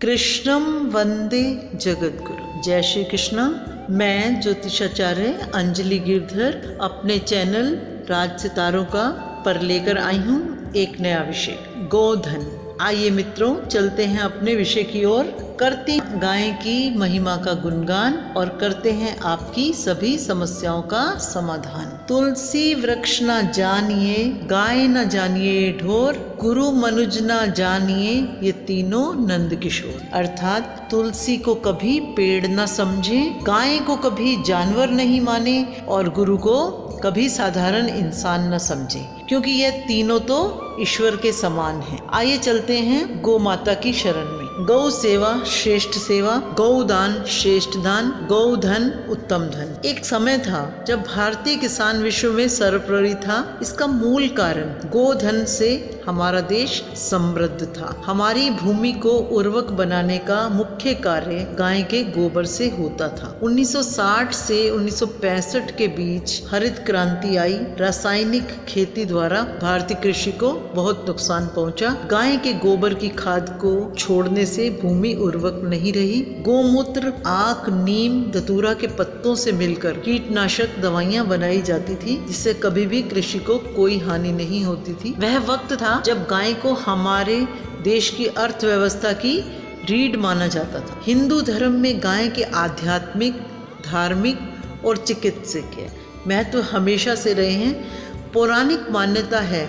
कृष्णम वंदे जगद्गुरु। जय श्री कृष्ण। मैं ज्योतिषाचार्य अंजलि गिरधर अपने चैनल राज सितारों का पर लेकर आई हूँ एक नया विषय, गोधन। आइए मित्रों, चलते हैं अपने विषय की ओर। करते हैं गाय की महिमा का गुणगान और करते हैं आपकी सभी समस्याओं का समाधान। तुलसी वृक्ष न जानिए, गाय न जानिए ढोर, गुरु मनुज न जानिए ये तीनों नंद किशोर। अर्थात तुलसी को कभी पेड़ न समझे, गाय को कभी जानवर नहीं माने और गुरु को कभी साधारण इंसान न समझे, क्योंकि ये तीनों तो ईश्वर के समान हैं। आइए चलते हैं गौ माता की शरण में। गौ सेवा श्रेष्ठ सेवा, गौदान श्रेष्ठ दान, गौधन उत्तम धन। एक समय था जब भारतीय किसान विश्व में सर्वोपरि था। इसका मूल कारण गोधन से हमारा देश समृद्ध था। हमारी भूमि को उर्वरक बनाने का मुख्य कार्य गाय के गोबर से होता था। 1960 से 1965 के बीच हरित क्रांति आई। रासायनिक खेती द्वारा भारतीय कृषि को बहुत नुकसान पहुंचा। गाय के गोबर की खाद को छोड़ने से भूमि उर्वरक नहीं रही। गोमूत्र, आक, नीम, धतूरा के पत्तों से मिलकर कीटनाशक दवाइयां बनाई जाती थी, जिससे कभी भी कृषि को कोई हानि नहीं होती थी। वह वक्त था जब गाय को हमारे देश की अर्थव्यवस्था की रीढ़ माना जाता था। हिंदू धर्म में गाय के आध्यात्मिक, धार्मिक और चिकित्सकीय महत्व हमेशा से रहे हैं। पौराणिक मान्यता है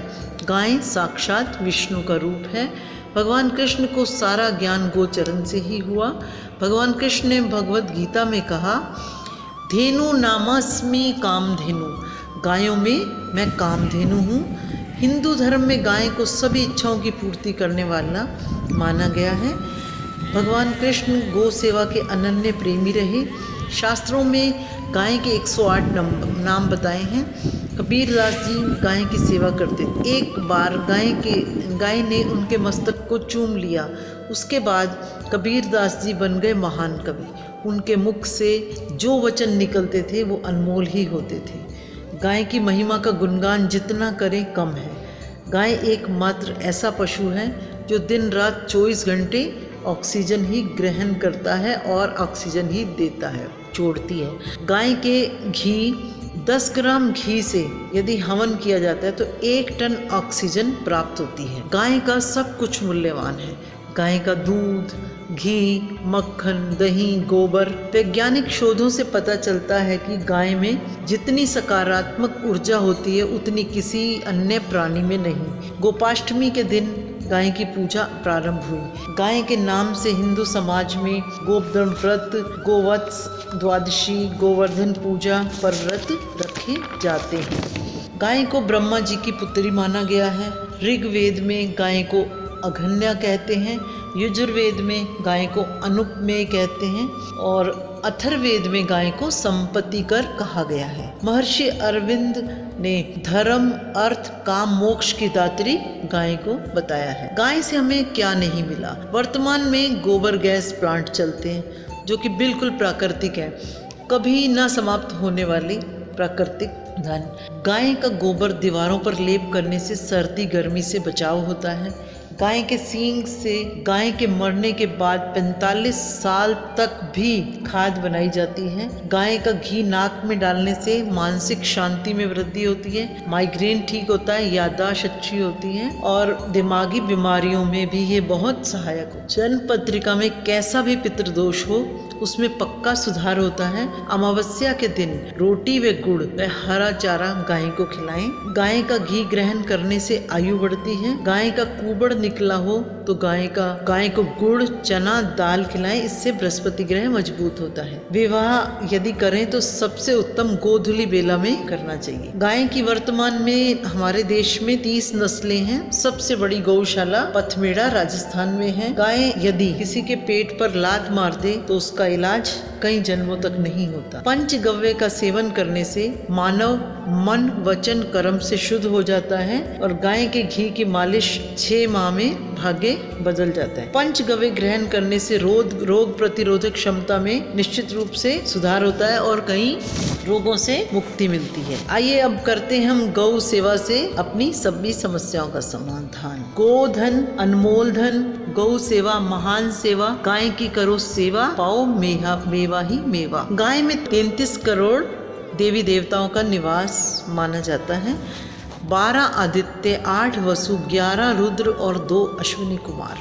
गाय साक्षात विष्णु का रूप है। भगवान कृष्ण को सारा ज्ञान गोचरण से ही हुआ। भगवान कृष्ण ने भगवद गीता में कहा, धेनु नामास्मि कामधेनु, गायों में मैं कामधेनु हूँ। हिंदू धर्म में गाय को सभी इच्छाओं की पूर्ति करने वाला माना गया है। भगवान कृष्ण गौ सेवा के अनन्य प्रेमी रहे। शास्त्रों में गाय के 108 नाम बताए हैं। कबीरदास जी गाय की सेवा करते थे। एक बार गाय ने उनके मस्तक को चूम लिया। उसके बाद कबीरदास जी बन गए महान कवि। उनके मुख से जो वचन निकलते थे वो अनमोल ही होते थे। गाय की महिमा का गुणगान जितना करें कम है। गाय एकमात्र ऐसा पशु है जो दिन रात 24 घंटे ऑक्सीजन ही ग्रहण करता है और ऑक्सीजन ही देता है, छोड़ती है। गाय के घी 10 ग्राम घी से यदि हवन किया जाता है तो 1 टन ऑक्सीजन प्राप्त होती है। गाय का सब कुछ मूल्यवान है। गाय का दूध, घी, मक्खन, दही, गोबर। वैज्ञानिक शोधों से पता चलता है कि गाय में जितनी सकारात्मक ऊर्जा होती है उतनी किसी अन्य प्राणी में नहीं। गोपाष्टमी के दिन गाय की पूजा प्रारंभ हुई। गाय के नाम से हिंदू समाज में गोवर्धन व्रत, गोवत्स द्वादशी, गोवर्धन पूजा पर व्रत रखे जाते हैं। गाय को ब्रह्मा जी की पुत्री माना गया है। ऋग्वेद में गाय को अघन्या कहते हैं, यजुर्वेद में गाय को अनुपमेय कहते हैं और अथर्ववेद में गाय को संपत्तिकर कहा गया है। महर्षि अरविंद ने धर्म, अर्थ, काम, मोक्ष की दात्री गाय को बताया है। गाय से हमें क्या नहीं मिला। वर्तमान में गोबर गैस प्लांट चलते हैं जो कि बिल्कुल प्राकृतिक है, कभी ना समाप्त होने वाली प्राकृतिक धन। गाय का गोबर दीवारों पर लेप करने से सर्दी गर्मी से बचाव होता है। गाय के सींग से गाय के मरने के बाद 45 साल तक भी खाद बनाई जाती है। गाय का घी नाक में डालने से मानसिक शांति में वृद्धि होती है, माइग्रेन ठीक होता है, याददाश्त अच्छी होती है और दिमागी बीमारियों में भी ये बहुत सहायक हो। जन्म पत्रिका में कैसा भी पितृदोष हो उसमें पक्का सुधार होता है। अमावस्या के दिन रोटी व गुड़ व हरा चारा गाय को खिलाएं। गाय का घी ग्रहण करने से आयु बढ़ती है। गाय का कुबड़ निकला हो तो गाय को गुड़, चना, दाल खिलाएं, इससे बृहस्पति ग्रह मजबूत होता है। विवाह यदि करें तो सबसे उत्तम गोधूली बेला में करना चाहिए। गाय की वर्तमान में हमारे देश में 30 नस्लें हैं। सबसे बड़ी गौशाला पथमेड़ा राजस्थान में है। गाय यदि किसी के पेट पर लात मार दे तो उसका इलाज कई जन्मों तक नहीं होता। पंचगव्य का सेवन करने से मानव मन, वचन, कर्म से शुद्ध हो जाता है और गाय के घी की मालिश 6 माह में भाग्य बदल जाता है। पंचगव्य ग्रहण करने से रोग प्रतिरोधक क्षमता में निश्चित रूप से सुधार होता है और कई रोगों से मुक्ति मिलती है। आइए अब करते हैं हम गौ सेवा से अपनी सभी समस्याओं का समाधान। गोधन अनमोल धन, गौ सेवा महान सेवा, गाय की करो सेवा, पाओ मेवा ही मेवा। गाय में 33 करोड़ देवी देवताओं का निवास माना जाता है। 12 आदित्य, 8 वसु, 11 रुद्र और 2 अश्विनी कुमार।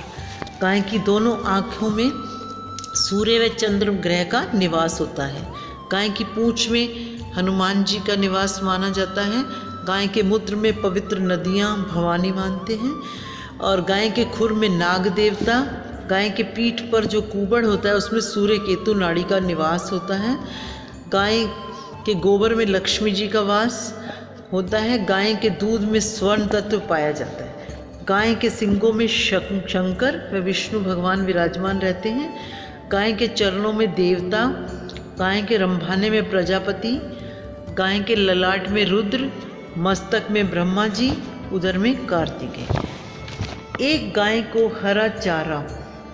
गाय की दोनों आँखों में सूर्य व चंद्र ग्रह का निवास होता है। गाय की पूंछ में हनुमान जी का निवास माना जाता है। गाय के मूत्र में पवित्र नदियाँ भवानी मानते हैं और गाय के खुर में नाग देवता। गाय के पीठ पर जो कुबड़ होता है उसमें सूर्य केतु नाड़ी का निवास होता है। गाय के गोबर में लक्ष्मी जी का वास होता है। गाय के दूध में स्वर्ण तत्व पाया जाता है। गाय के सिंगों में शंकर व विष्णु भगवान विराजमान रहते हैं। गाय के चरणों में देवता, गाय के रंभाने में प्रजापति, गाय के ललाट में रुद्र, मस्तक में ब्रह्मा जी, उदर में कार्तिकेय। एक गाय को हरा चारा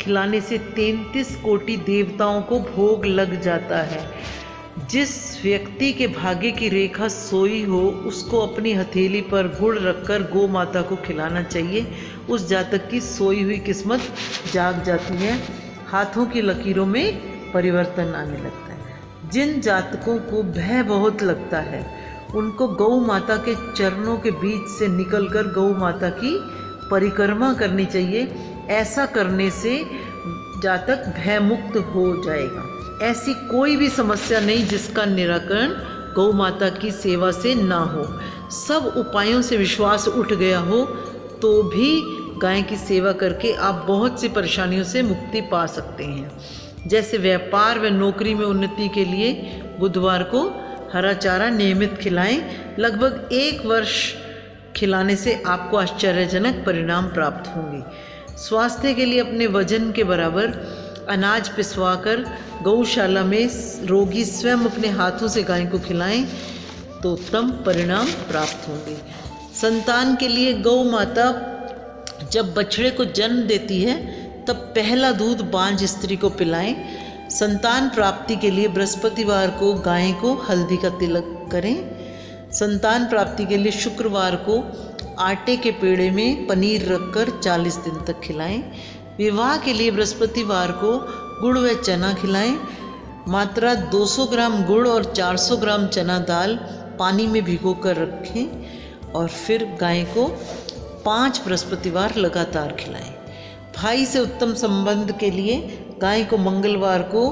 खिलाने से 33 कोटि देवताओं को भोग लग जाता है। जिस व्यक्ति के भाग्य की रेखा सोई हो उसको अपनी हथेली पर गुड़ रखकर गौ माता को खिलाना चाहिए। उस जातक की सोई हुई किस्मत जाग जाती है, हाथों की लकीरों में परिवर्तन आने लगता है। जिन जातकों को भय बहुत लगता है उनको गौ माता के चरणों के बीच से निकलकर गौ माता की परिक्रमा करनी चाहिए। ऐसा करने से जातक भयमुक्त हो जाएगा। ऐसी कोई भी समस्या नहीं जिसका निराकरण गौ माता की सेवा से ना हो। सब उपायों से विश्वास उठ गया हो तो भी गाय की सेवा करके आप बहुत सी परेशानियों से मुक्ति पा सकते हैं। जैसे व्यापार व नौकरी में उन्नति के लिए बुधवार को हरा चारा नियमित खिलाएं। लगभग 1 वर्ष खिलाने से आपको आश्चर्यजनक परिणाम प्राप्त होंगे। स्वास्थ्य के लिए अपने वजन के बराबर अनाज पिसवाकर गौशाला में रोगी स्वयं अपने हाथों से गाय को खिलाएं तो उत्तम परिणाम प्राप्त होंगे। संतान के लिए गौ माता जब बछड़े को जन्म देती है तब पहला दूध बांझ स्त्री को पिलाएं। संतान प्राप्ति के लिए बृहस्पतिवार को गाय को हल्दी का तिलक करें। संतान प्राप्ति के लिए शुक्रवार को आटे के पेड़े में पनीर रखकर 40 दिन तक खिलाएं। विवाह के लिए बृहस्पतिवार को गुड़ व चना खिलाएं। मात्रा 200 ग्राम गुड़ और 400 ग्राम चना दाल पानी में भिगोकर रखें और फिर गाय को 5 बृहस्पतिवार लगातार खिलाएं। भाई से उत्तम संबंध के लिए गाय को मंगलवार को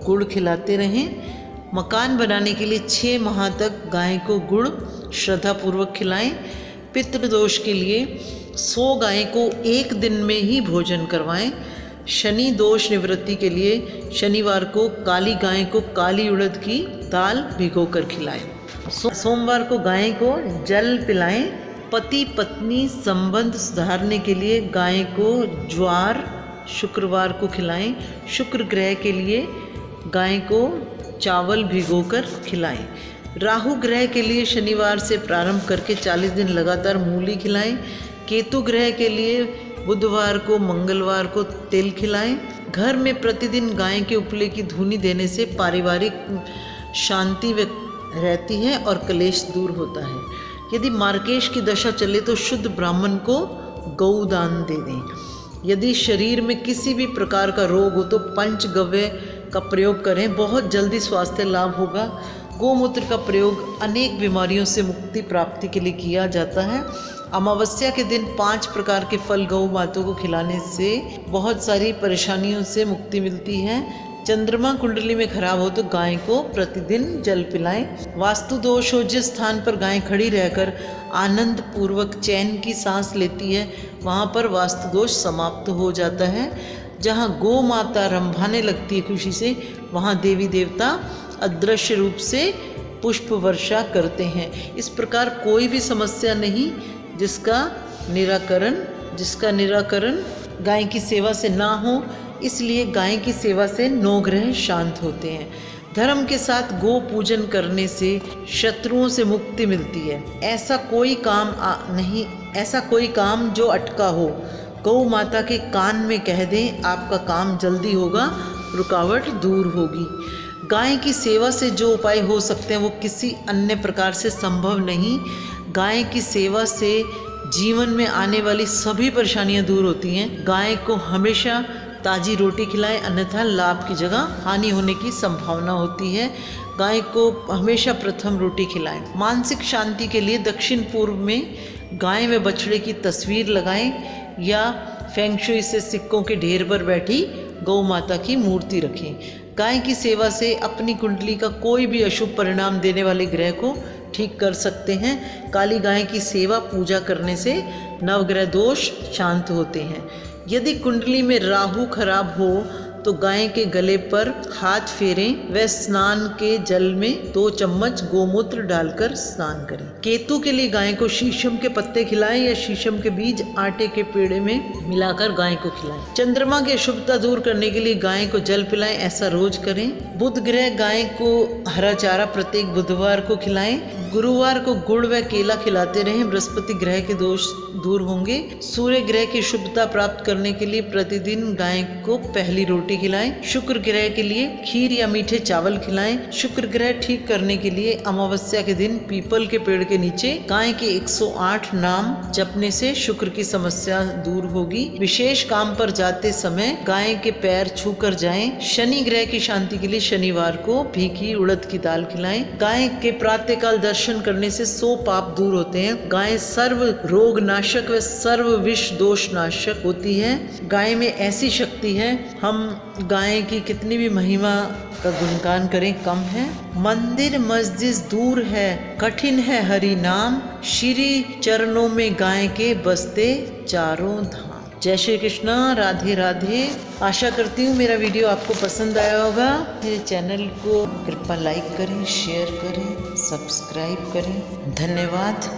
गुड़ खिलाते रहें। मकान बनाने के लिए 6 माह तक गाय को गुड़ श्रद्धापूर्वक खिलाएं। पितृदोष के लिए 100 गाय को 1 दिन में ही भोजन करवाएं। शनि दोष निवृत्ति के लिए शनिवार को काली गाय को काली उड़द की दाल भिगोकर खिलाएं। सोमवार को गाय को जल पिलाएं। पति पत्नी संबंध सुधारने के लिए गाय को ज्वार शुक्रवार को खिलाएं। शुक्र ग्रह के लिए गाय को चावल भिगोकर खिलाएं। राहु ग्रह के लिए शनिवार से प्रारंभ करके 40 दिन लगातार मूली खिलाएं। केतु ग्रह के लिए बुधवार को मंगलवार को तिल खिलाएं। घर में प्रतिदिन गाय के उपले की धूनी देने से पारिवारिक शांति रहती है और कलेश दूर होता है। यदि मार्केश की दशा चले तो शुद्ध ब्राह्मण को गौदान दे दें। यदि शरीर में किसी भी प्रकार का रोग हो तो पंचगव्य का प्रयोग करें, बहुत जल्दी स्वास्थ्य लाभ होगा। गोमूत्र का प्रयोग अनेक बीमारियों से मुक्ति प्राप्ति के लिए किया जाता है। अमावस्या के दिन 5 प्रकार के फल गौ माता को खिलाने से बहुत सारी परेशानियों से मुक्ति मिलती है। चंद्रमा कुंडली में खराब हो तो गाय को प्रतिदिन जल पिलाएं। वास्तु दोष हो, जिस स्थान पर गाय खड़ी रहकर आनंद पूर्वक चैन की सांस लेती है वहाँ पर वास्तु दोष समाप्त हो जाता है। जहाँ गौ माता रंभाने लगती है खुशी से, वहाँ देवी देवता अदृश्य रूप से पुष्प वर्षा करते हैं। इस प्रकार कोई भी समस्या नहीं जिसका निराकरण गाय की सेवा से ना हो। इसलिए गाय की सेवा से 9 ग्रह शांत होते हैं। धर्म के साथ गो पूजन करने से शत्रुओं से मुक्ति मिलती है। ऐसा कोई काम जो अटका हो गौ माता के कान में कह दें, आपका काम जल्दी होगा, रुकावट दूर होगी। गाय की सेवा से जो उपाय हो सकते हैं वो किसी अन्य प्रकार से संभव नहीं। गाय की सेवा से जीवन में आने वाली सभी परेशानियां दूर होती हैं। गाय को हमेशा ताज़ी रोटी खिलाएं, अन्यथा लाभ की जगह हानि होने की संभावना होती है। गाय को हमेशा प्रथम रोटी खिलाएं। मानसिक शांति के लिए दक्षिण पूर्व में गाय व बछड़े की तस्वीर लगाएं या फेंग शुई से सिक्कों के ढेर पर बैठी गौ माता की मूर्ति रखें। गाय की सेवा से अपनी कुंडली का कोई भी अशुभ परिणाम देने वाले ग्रह को ठीक कर सकते हैं। काली गाय की सेवा पूजा करने से नवग्रह दोष शांत होते हैं। यदि कुंडली में राहु खराब हो तो गाय के गले पर हाथ फेरें व स्नान के जल में 2 चम्मच गोमूत्र डालकर स्नान करें। केतु के लिए गाय को शीशम के पत्ते खिलाएं या शीशम के बीज आटे के पेड़े में मिलाकर गाय को खिलाएं। चंद्रमा की अशुभता दूर करने के लिए गाय को जल पिलाएं, ऐसा रोज करें। बुध ग्रह गाय को हरा चारा प्रत्येक बुधवार को खिलाएं। गुरुवार को गुड़ व केला खिलाते रहें, बृहस्पति ग्रह के दोष दूर होंगे। सूर्य ग्रह की शुभता प्राप्त करने के लिए प्रतिदिन गाय को पहली रोटी खिलाएं। शुक्र ग्रह के लिए खीर या मीठे चावल खिलाएं। शुक्र ग्रह ठीक करने के लिए अमावस्या के दिन पीपल के पेड़ के नीचे गाय के 108 नाम जपने से शुक्र की समस्या दूर होगी। विशेष काम पर जाते समय गाय के पैर छू कर जाएं। शनि ग्रह की शांति के लिए शनिवार को भीगी उड़द की दाल खिलाएं। गाय के प्रातःकाल दर्शन करने से 100 पाप दूर होते हैं। गाय सर्व रोग नाशक व सर्व विष दोष नाशक होती है। गाय में ऐसी शक्ति है, हम गाय की कितनी भी महिमा का गुणगान करें कम है। मंदिर मस्जिद दूर है, कठिन है हरि नाम, श्री चरणों में गाय के बसते चारों धाम। जय श्री कृष्णा, राधे राधे। आशा करती हूँ मेरा वीडियो आपको पसंद आया होगा। मेरे चैनल को कृपया लाइक करें, शेयर करें, सब्सक्राइब करें। धन्यवाद।